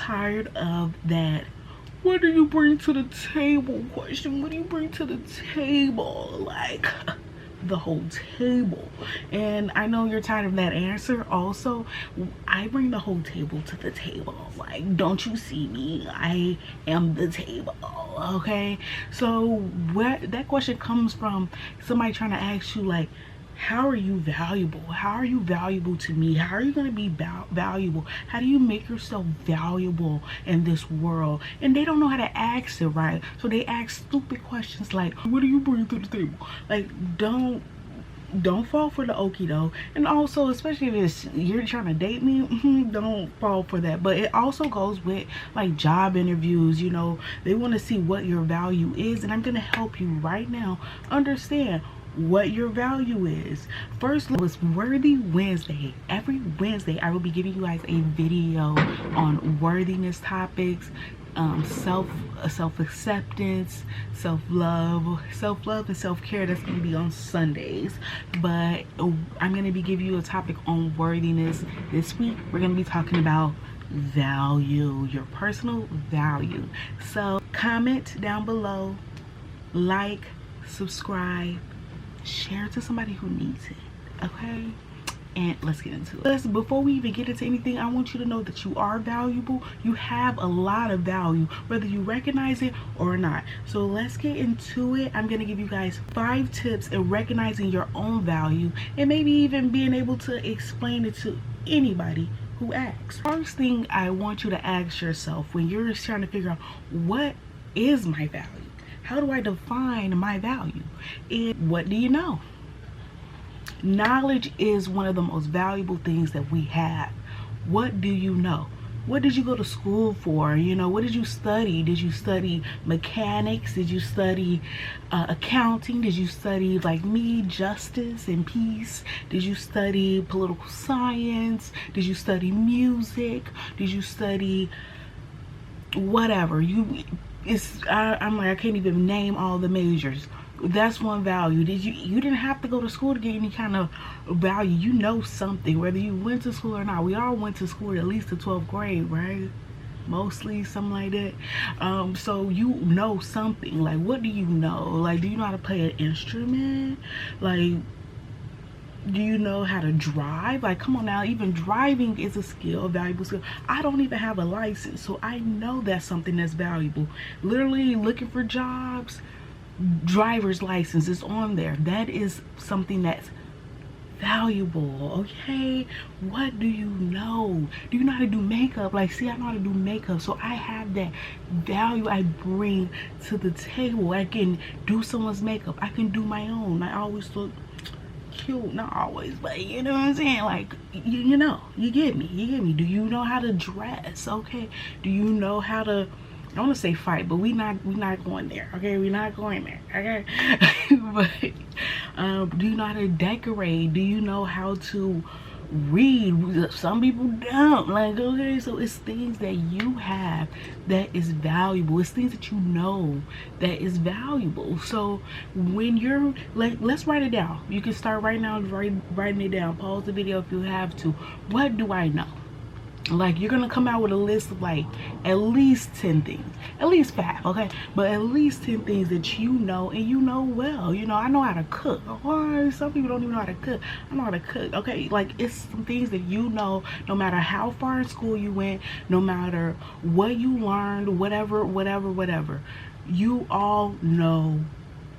tired of that what do you bring to the table question. What do you bring to the table? Like the whole table. And I know you're tired of that answer. Also, I bring the whole table to the table. Like, don't you see me? I am the table. Okay, so what that question comes from somebody trying to ask you, like, how are you valuable? How are you valuable to me? How are you going to be valuable? How do you make yourself valuable in this world? And they don't know how to ask it right, so they ask stupid questions like, what do you bring to the table? Like, don't fall for the okie doke. And also, especially if it's you're trying to date me, don't fall for that. But it also goes with like job interviews. You know, they want to see what your value is, and I'm gonna help you right now understand what your value is. First was Worthy Wednesday. Every Wednesday I will be giving you guys a video on worthiness topics, self-acceptance, self-love and self-care. That's going to be on Sundays. But I'm going to be giving you a topic on worthiness. This week we're going to be talking about value, your personal value. So comment down below, like, subscribe, share it to somebody who needs it. Okay, and let's get into it. Before we even get into anything, I want you to know that you are valuable. You have a lot of value, whether you recognize it or not. So let's get into it. I'm gonna give you guys 5 tips in recognizing your own value, and maybe even being able to explain it to anybody who asks. First thing I want you to ask yourself when you're trying to figure out, what is my value? How do I define my value? And what do you know? Knowledge is one of the most valuable things that we have. What do you know? What did you go to school for? You know, what did you study? Did you study mechanics? Did you study accounting? Did you study, like me, justice and peace? Did you study political science? Did you study music? Did you study whatever? I'm like, I can't even name all the majors. That's one value. You didn't have to go to school to get any kind of value. You know something, whether you went to school or not. We all went to school at least to 12th grade, right? Mostly, something like that. So you know something. Like, what do you know? Like, do you know how to play an instrument? Like, do you know how to drive? Like, come on now, even driving is a skill, a valuable skill. I don't even have a license, so I know that's something that's valuable. Literally looking for jobs, driver's license is on there. That is something that's valuable. Okay, what do you know? Do you know how to do makeup? Like, see, I know how to do makeup, so I have that value I bring to the table. I can do someone's makeup, I can do my own. I always look cute, not always, but you know what I'm saying? Like, you know, you get me. Do you know how to dress? Okay, do you know how to, I want to say fight, but we not going there. Okay, we're not going there. Okay. But do you know how to decorate? Do you know how to read? Some people don't. Like, okay, so it's things that you have that is valuable. It's things that you know that is valuable. So when you're like, let's write it down. You can start right now writing it down. Pause the video if you have to. What do I know? Like, you're gonna come out with a list of like at least 10 things, at least 5, okay, but at least 10 things that you know and you know well. You know, I know how to cook. Or some people don't even know how to cook. I know how to cook. Okay, like, it's some things that you know, no matter how far in school you went, no matter what you learned, whatever, you all know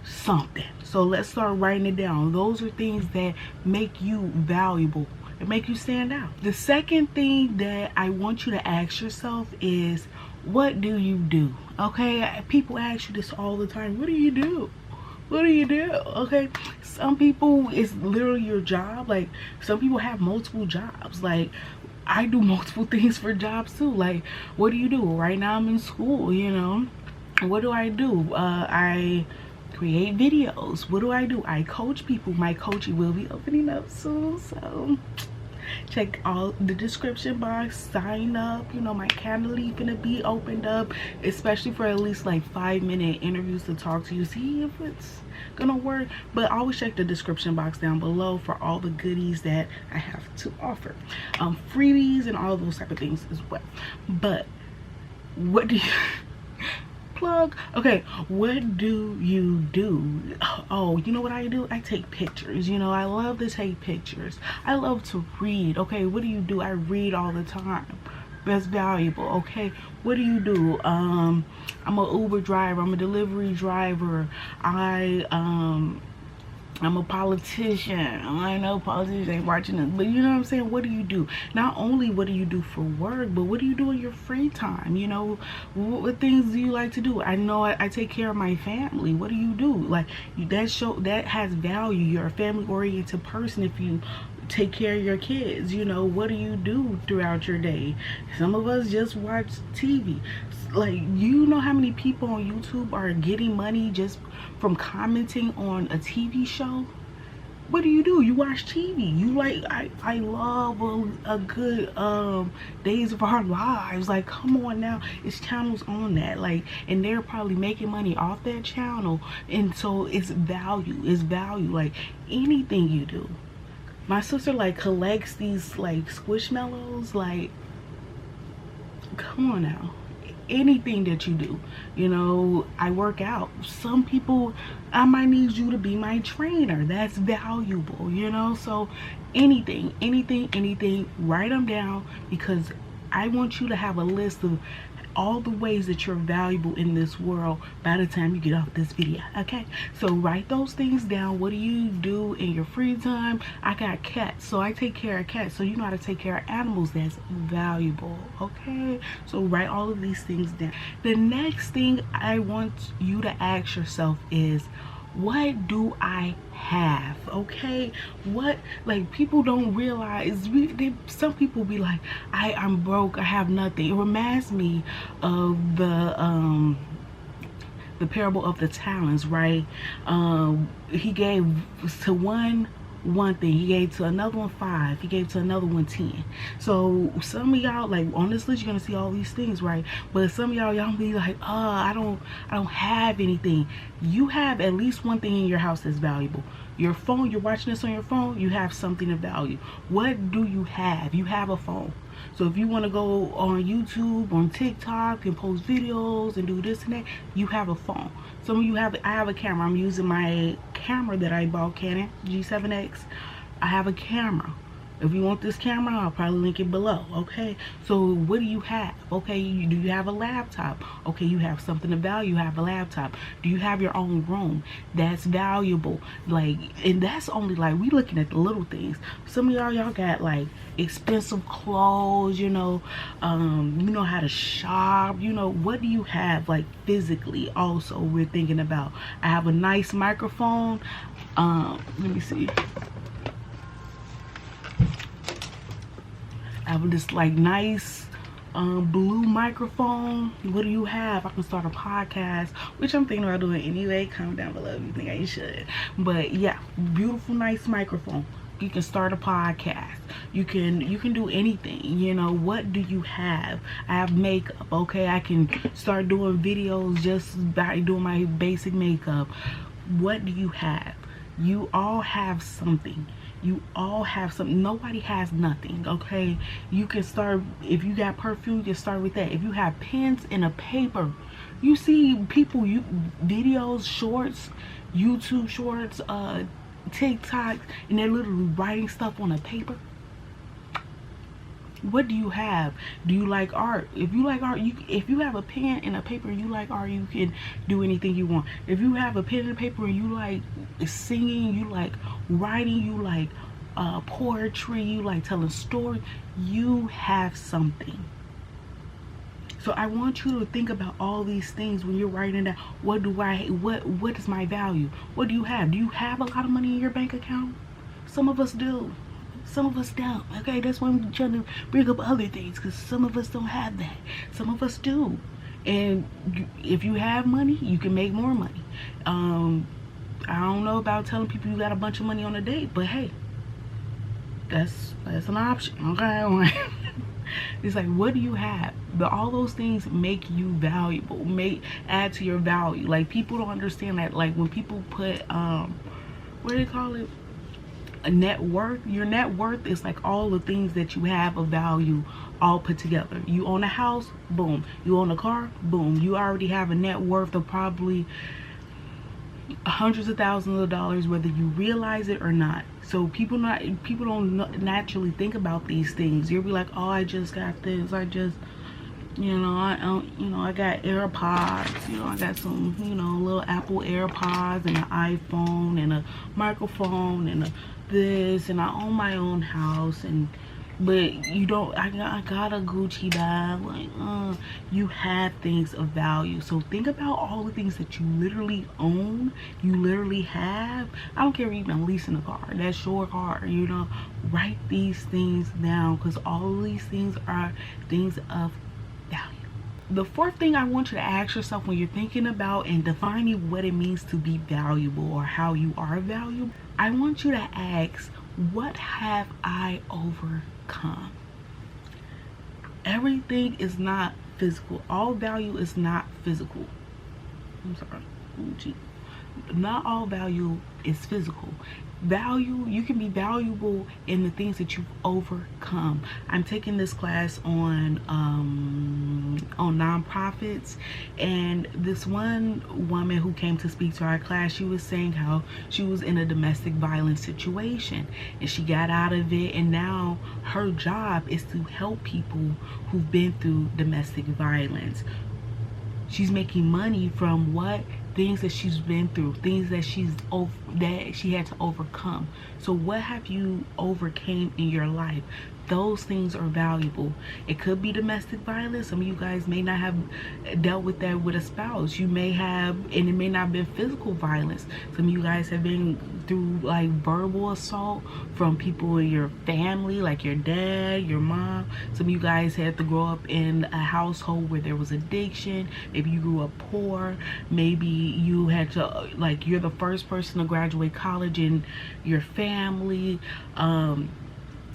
something. So let's start writing it down. Those are things that make you valuable, it make you stand out. The second thing that I want you to ask yourself is, what do you do? Okay, people ask you this all the time. What do you do? What do you do? Okay, some people, it's literally your job. Like, some people have multiple jobs. Like, I do multiple things for jobs too. Like, what do you do? Right now I'm in school, you know. What do? I create videos. What do? I coach people. My coaching will be opening up soon, so check all the description box, sign up. You know, my Calendly gonna be opened up, especially for at least like 5-minute interviews to talk to you, see if it's gonna work. But always check the description box down below for all the goodies that I have to offer, freebies and all those type of things as well. But What do you plug? Okay, what do you do? Oh, you know what I do? I take pictures. You know, I love to take pictures. I love to read. Okay, what do you do? I read all the time. That's valuable. Okay, what do you do? I'm a Uber driver. I'm a delivery driver. I'm a politician. I know politicians ain't watching this, but you know what I'm saying? What do you do? Not only what do you do for work, but what do you do in your free time? You know, what things do you like to do? I know I take care of my family. What do you do? Like, that has value. You're a family-oriented person if you take care of your kids. You know, what do you do throughout your day? Some of us just watch TV. Like, you know how many people on YouTube are getting money just from commenting on a TV show? What do? You watch TV. You like, I love a good Days of Our Lives. Like, come on now, it's channels on that, like, and they're probably making money off that channel, and so it's value. Like, anything you do. My sister like collects these like squishmallows. Like, come on now, anything that you do. You know, I work out. Some people, I might need you to be my trainer. That's valuable, you know. So anything, write them down, because I want you to have a list of all the ways that you're valuable in this world by the time you get off this video. Okay, so write those things down. What do you do in your free time? I got cats, so I take care of cats. So you know how to take care of animals. That's valuable. Okay, so write all of these things down. The next thing I want you to ask yourself is, what do I have? Okay, what, like, people don't realize, some people be like, I'm broke, I have nothing. It reminds me of the parable of the talents, right? He gave to one thing, he gave to another one 5, he gave to another one 10. So some of y'all, like, on this list, you're gonna see all these things, right? But some of y'all be like, I don't have anything. You have at least one thing in your house that's valuable. Your phone, you're watching this on your phone, you have something of value. What do you have? You have a phone. So if you want to go on YouTube, on TikTok, and post videos and do this and that, you have a phone. Some of you I have a camera. I'm using my camera that I bought, Canon G7X. I have a camera. If you want this camera, I'll probably link it below. Okay, so what do you have? Okay, do you have a laptop? Okay, you have something of value. You have a laptop. Do you have your own room? That's valuable. Like, and that's only, like, we looking at the little things. Some of y'all got like expensive clothes, you know how to shop. You know, what do you have, like, physically? Also, we're thinking about, I have a nice microphone. Let me see. I have this like nice blue microphone. What do you have? I can start a podcast, which I'm thinking about doing anyway. Comment down below if you think I should. But yeah, beautiful, nice microphone. You can start a podcast. You can do anything. You know, what do you have? I have makeup. Okay, I can start doing videos just by doing my basic makeup. What do you have? You all have something. You all have something. Nobody has nothing. Okay, you can start. If you got perfume, you can start with that. If you have pens and a paper, you see people, videos, shorts, YouTube shorts, TikTok, and they're literally writing stuff on a paper. What do you have? Do you like art? If you like art, if you have a pen and a paper and you like art, you can do anything you want. If you have a pen and a paper and you like singing, you like writing, you like poetry, you like telling stories, you have something. So I want you to think about all these things when you're writing down. What is my value? What do you have? Do you have a lot of money in your bank account? Some of us do. Some of us don't. Okay, that's why I'm trying to bring up other things, because some of us don't have that. Some of us do. And if you have money, you can make more money. I don't know about telling people you got a bunch of money on a date, but hey, that's an option. Okay. It's like, what do you have? But all those things make you valuable, add to your value. Like, people don't understand that. Like, when people put what do they call it, A net worth, your net worth is like all the things that you have of value all put together. You own a house, boom. You own a car, boom. You already have a net worth of probably hundreds of thousands of dollars, whether you realize it or not. So people don't naturally think about these things. You'll be like, oh, I just got this, I just, I got AirPods, I got some, little Apple AirPods and an iPhone and a microphone and this, and I own my own house, but you don't, I got a Gucci bag, like, you have things of value. So think about all the things that you literally own, you literally have. I don't care if you've been leasing a car, that's your car, write these things down, because all of these things are things of value. The fourth thing I want you to ask yourself when you're thinking about and defining what it means to be valuable or how you are valuable, I want you to ask, what have I overcome? Everything is not physical. All value is not physical. I'm sorry. Oh, gee. Not all value is physical. Value, you can be valuable in the things that you've overcome. I'm taking this class on nonprofits, and this one woman who came to speak to our class, she was saying how she was in a domestic violence situation and she got out of it, and now her job is to help people who've been through domestic violence. She's making money from what? Things that she's been through, things that she had to overcome. So what have you overcame in your life? Those things are valuable. It could be domestic violence. Some of you guys may not have dealt with that with a spouse. You may have, and it may not have been physical violence. Some of you guys have been through like verbal assault from people in your family, like your dad, your mom. Some of you guys had to grow up in a household where there was addiction. Maybe you grew up poor. Maybe you had to, like, you're the first person to graduate college in your family.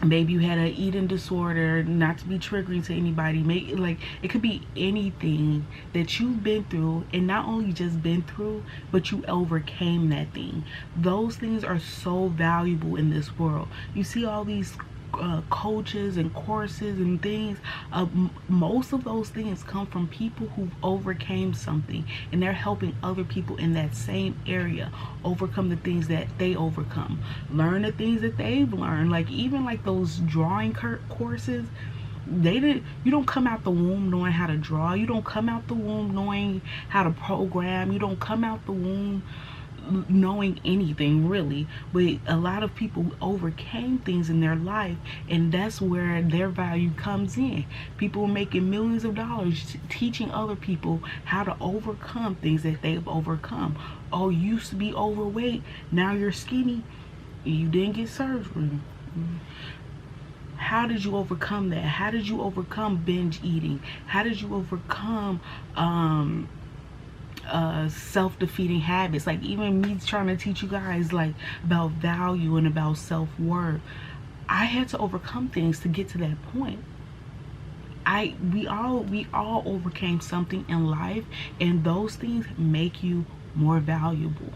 Maybe you had an eating disorder, not to be triggering to anybody. Like, it could be anything that you've been through, and not only just been through, but you overcame that thing. Those things are so valuable in this world. You see all these coaches and courses and things, most of those things come from people who overcame something, and they're helping other people in that same area overcome the things that they overcome, learn the things that they've learned. Like, even like those drawing courses, you don't come out the womb knowing how to draw. You don't come out the womb knowing how to program. You don't come out the womb knowing anything, really. But a lot of people overcame things in their life, and that's where their value comes in. People making millions of dollars teaching other people how to overcome things that they've overcome. Oh, you used to be overweight, now you're skinny, you didn't get surgery. How did you overcome that? How did you overcome binge eating? How did you overcome self-defeating habits? Like, even me trying to teach you guys like about value and about self-worth, I had to overcome things to get to that point. We all overcame something in life, and those things make you more valuable.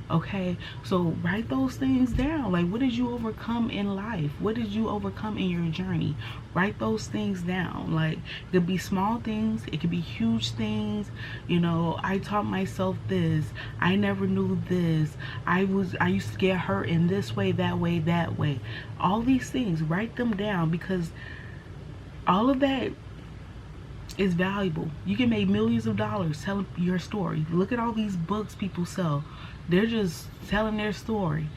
Okay, so write those things down. Like, what did you overcome in life? What did you overcome in your journey? Write those things down. Like, it could be small things, it could be huge things. I taught myself this, I never knew this, I used to get hurt in this way, that way, that way. All these things, write them down, because all of that is valuable. You can make millions of dollars telling your story. Look at all these books people sell. They're just telling their story.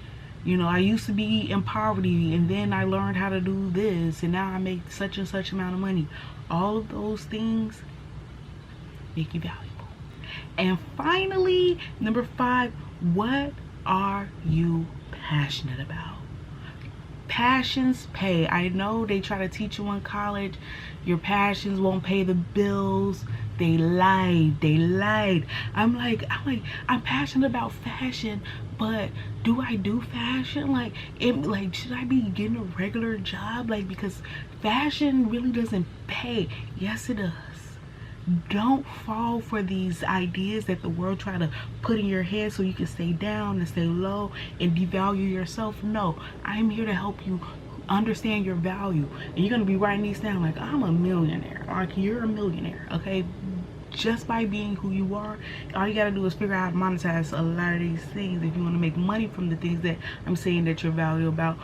I used to be in poverty, and then I learned how to do this, and now I make such and such amount of money. All of those things make you valuable. And finally, number 5, what are you passionate about? Passions pay. I know they try to teach you in college your passions won't pay the bills. They lied. I'm passionate about fashion, but do I do fashion? Like, should I be getting a regular job? Like, because fashion really doesn't pay. Yes, it does. Don't fall for these ideas that the world try to put in your head so you can stay down and stay low and devalue yourself. No, I'm here to help you understand your value. And you're going to be writing these down like, I'm a millionaire. Like, you're a millionaire, okay? Just by being who you are, all you got to do is figure out how to monetize a lot of these things if you want to make money from the things that I'm saying that you're valuable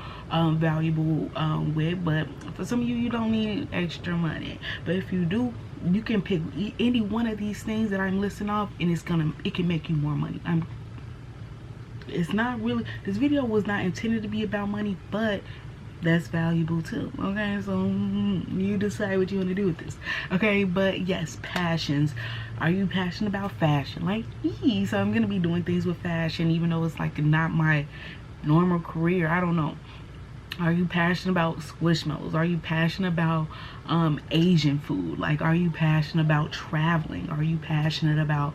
with. But for some of you, you don't need extra money. But if you do, you can pick any one of these things that I'm listing off, and it can make you more money. It's not really, this video was not intended to be about money, but that's valuable too. Okay, so you decide what you want to do with this. Okay, but yes, passions. Are you passionate about fashion? Like me. So I'm gonna be doing things with fashion, even though it's like not my normal career. I don't know. Are you passionate about Squishmallows? Are you passionate about Asian food? Like, are you passionate about traveling? Are you passionate about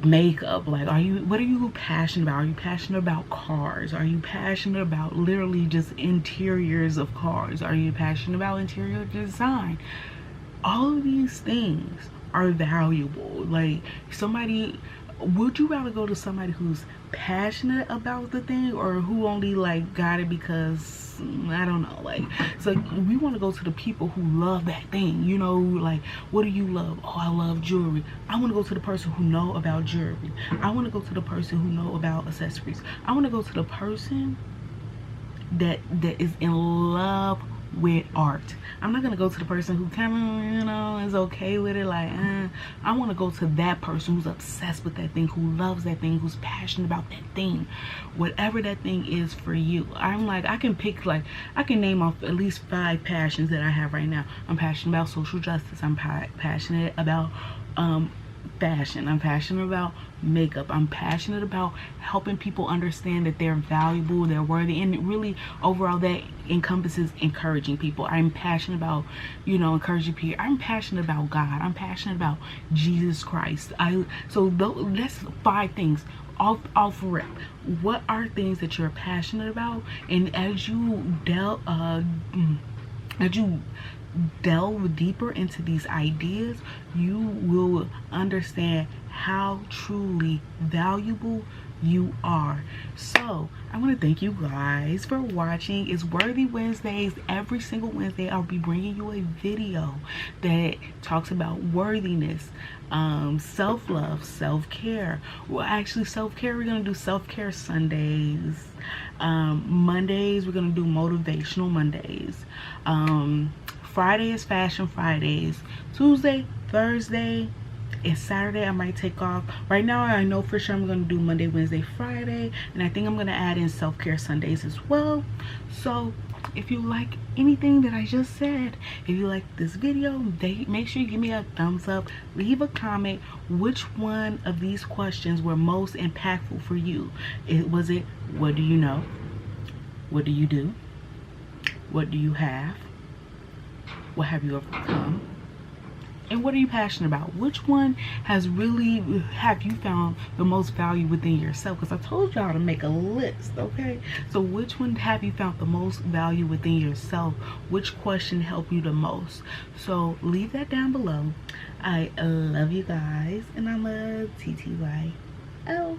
makeup? Like, what are you passionate about? Are you passionate about cars? Are you passionate about literally just interiors of cars? Are you passionate about interior design? All of these things are valuable. Like, would you rather go to somebody who's passionate about the thing, or who only like got it because, I don't know, like, so we want to go to the people who love that thing, you know, like, what do you love? Oh, I love jewelry. I want to go to the person who know about jewelry. I want to go to the person who know about accessories. I want to go to the person that is in love with art. I'm not gonna go to the person who kind of, you know, is okay with it, like, I want to go to that person who's obsessed with that thing, who loves that thing, who's passionate about that thing, whatever that thing is for you. I'm like, I can name off at least 5 passions that I have right now. I'm passionate about social justice. I'm passionate about fashion. I'm passionate about makeup. I'm passionate about helping people understand that they're valuable, they're worthy, and really overall that encompasses encouraging people. I'm passionate about, you know, encouraging people. I'm passionate about God. I'm passionate about Jesus Christ. That's 5 things. Off rip. What are things that you're passionate about? And as you delve deeper into these ideas, you will understand how truly valuable you are. So I want to thank you guys for watching. It's Worthy Wednesdays. Every single Wednesday I'll be bringing you a video that talks about worthiness, self-love, self-care. Well, actually, self-care, we're gonna do self-care Sundays. Mondays we're gonna do motivational Mondays. Friday is Fashion Fridays. Tuesday, Thursday, and Saturday I might take off. Right now I know for sure I'm going to do Monday, Wednesday, Friday, and I think I'm going to add in self-care Sundays as well. So if you like anything that I just said, if you like this video, make sure you give me a thumbs up, leave a comment. Which one of these questions were most impactful for you? Was it, what do you know? What do you do? What do you have? What have you overcome? And what are you passionate about? Which one have you found the most value within yourself? Because I told y'all to make a list, okay? So which one have you found the most value within yourself? Which question helped you the most? So leave that down below. I love you guys, and I'm a TTYL.